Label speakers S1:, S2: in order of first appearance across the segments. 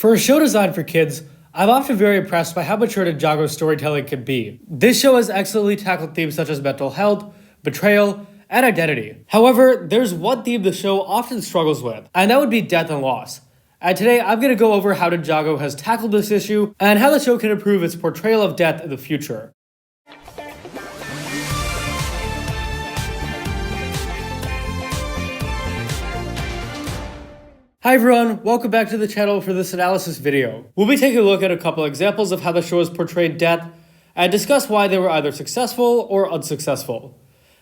S1: For a show designed for kids, I'm often very impressed by how mature Ninjago's storytelling can be. This show has excellently tackled themes such as mental health, betrayal, and identity. However, there's one theme the show often struggles with, and that would be death and loss. And today, I'm going to go over how Ninjago has tackled this issue and how the show can improve its portrayal of death in the future. Hi everyone, welcome back to the channel for this analysis video. We'll be taking a look at a couple examples of how the show has portrayed death and discuss why they were either successful or unsuccessful.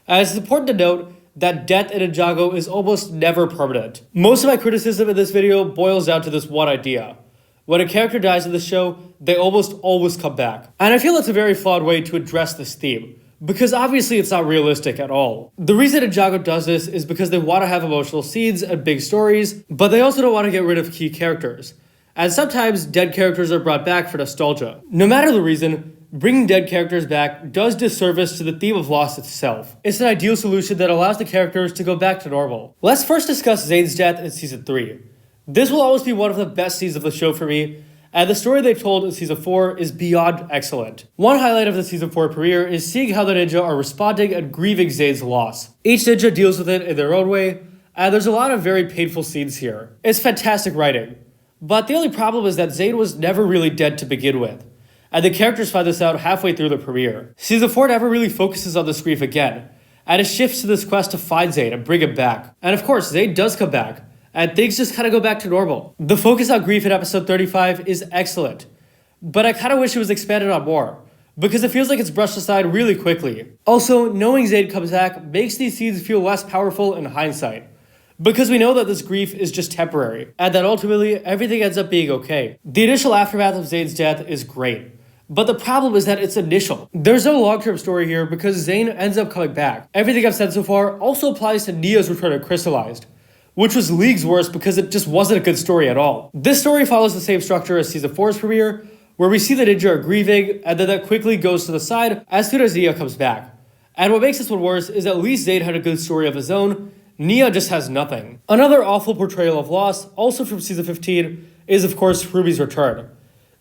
S1: As it's important to note that death in Ninjago is almost never permanent. Most of my criticism in this video boils down to this one idea. When a character dies in the show, they almost always come back. And I feel that's a very flawed way to address this theme, because obviously it's not realistic at all. The reason Ninjago does this is because they want to have emotional scenes and big stories, but they also don't want to get rid of key characters. And sometimes dead characters are brought back for nostalgia. No matter the reason, bringing dead characters back does disservice to the theme of loss itself. It's an ideal solution that allows the characters to go back to normal. Let's first discuss Zane's death in Season 3. This will always be one of the best scenes of the show for me, and the story they told in Season 4 is beyond excellent. One highlight of the Season 4 premiere is seeing how the ninja are responding and grieving Zane's loss. Each ninja deals with it in their own way, and there's a lot of very painful scenes here. It's fantastic writing. But the only problem is that Zane was never really dead to begin with, and the characters find this out halfway through the premiere. Season 4 never really focuses on this grief again, and it shifts to this quest to find Zane and bring him back. And of course, Zane does come back, and things just kind of go back to normal. The focus on grief in episode 35 is excellent, but I kind of wish it was expanded on more, because it feels like it's brushed aside really quickly. Also, knowing Zane comes back makes these scenes feel less powerful in hindsight, because we know that this grief is just temporary, and that ultimately everything ends up being okay. The initial aftermath of Zane's death is great, but the problem is that it's initial. There's no long-term story here because Zane ends up coming back. Everything I've said so far also applies to Nya's return to Crystallized, which was leagues worse because it just wasn't a good story at all. This story follows the same structure as Season 4's premiere, where we see the ninja are grieving, and then that quickly goes to the side as soon as Nya comes back. And what makes this one worse is at least Zane had a good story of his own, Nya just has nothing. Another awful portrayal of loss, also from Season 15, is of course Harumi's return.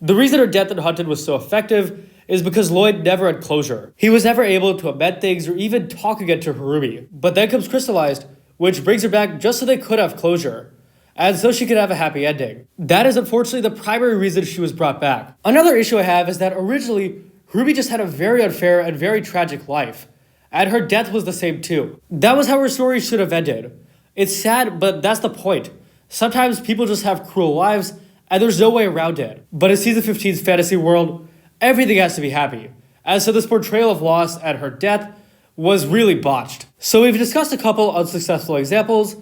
S1: The reason her death in Hunted was so effective is because Lloyd never had closure. He was never able to amend things or even talk again to Harumi. But then comes Crystallized, which brings her back just so they could have closure, and so she could have a happy ending. That is unfortunately the primary reason she was brought back. Another issue I have is that originally, Harumi just had a very unfair and very tragic life, and her death was the same too. That was how her story should have ended. It's sad, but that's the point. Sometimes people just have cruel lives, and there's no way around it. But in Season 15's fantasy world, everything has to be happy, and so this portrayal of loss and her death was really botched. So we've discussed a couple unsuccessful examples.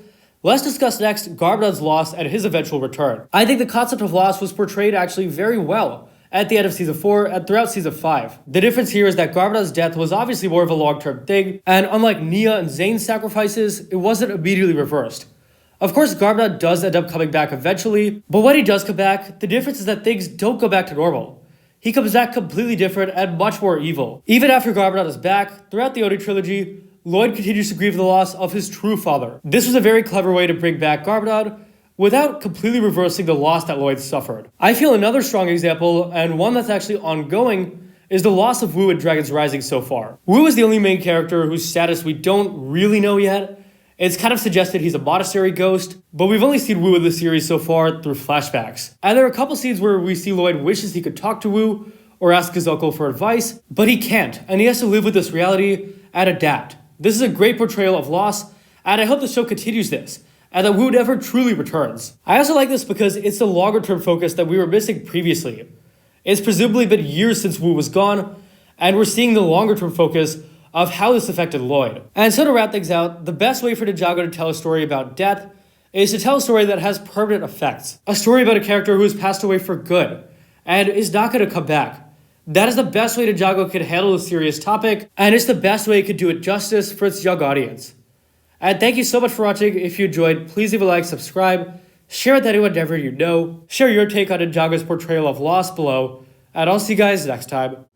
S1: Let's discuss next Garmadon's loss and his eventual return. I think the concept of loss was portrayed actually very well at the end of Season 4 and throughout Season 5. The difference here is that Garmadon's death was obviously more of a long-term thing, and unlike Nya and Zane's sacrifices, it wasn't immediately reversed. Of course, Garmadon does end up coming back eventually, but when he does come back, the difference is that things don't go back to normal. He comes back completely different and much more evil. Even after Garmadon is back, throughout the Oni trilogy, Lloyd continues to grieve the loss of his true father. This was a very clever way to bring back Garmadon without completely reversing the loss that Lloyd suffered. I feel another strong example, and one that's actually ongoing, is the loss of Wu in Dragon's Rising so far. Wu is the only main character whose status we don't really know yet. It's kind of suggested he's a monastery ghost, but we've only seen Wu in the series so far through flashbacks. And there are a couple scenes where we see Lloyd wishes he could talk to Wu or ask his uncle for advice, but he can't, and he has to live with this reality and adapt. This is a great portrayal of loss, and I hope the show continues this, and that Wu never truly returns. I also like this because it's the longer-term focus that we were missing previously. It's presumably been years since Wu was gone, and we're seeing the longer-term focus of how this affected Lloyd. And so to wrap things out, the best way for Ninjago to tell a story about death is to tell a story that has permanent effects. A story about a character who has passed away for good and is not going to come back. That is the best way Ninjago can handle a serious topic, and it's the best way it can do it justice for its young audience. And thank you so much for watching. If you enjoyed, please leave a like, subscribe, share with anyone ever you know, share your take on Ninjago's portrayal of loss below, and I'll see you guys next time.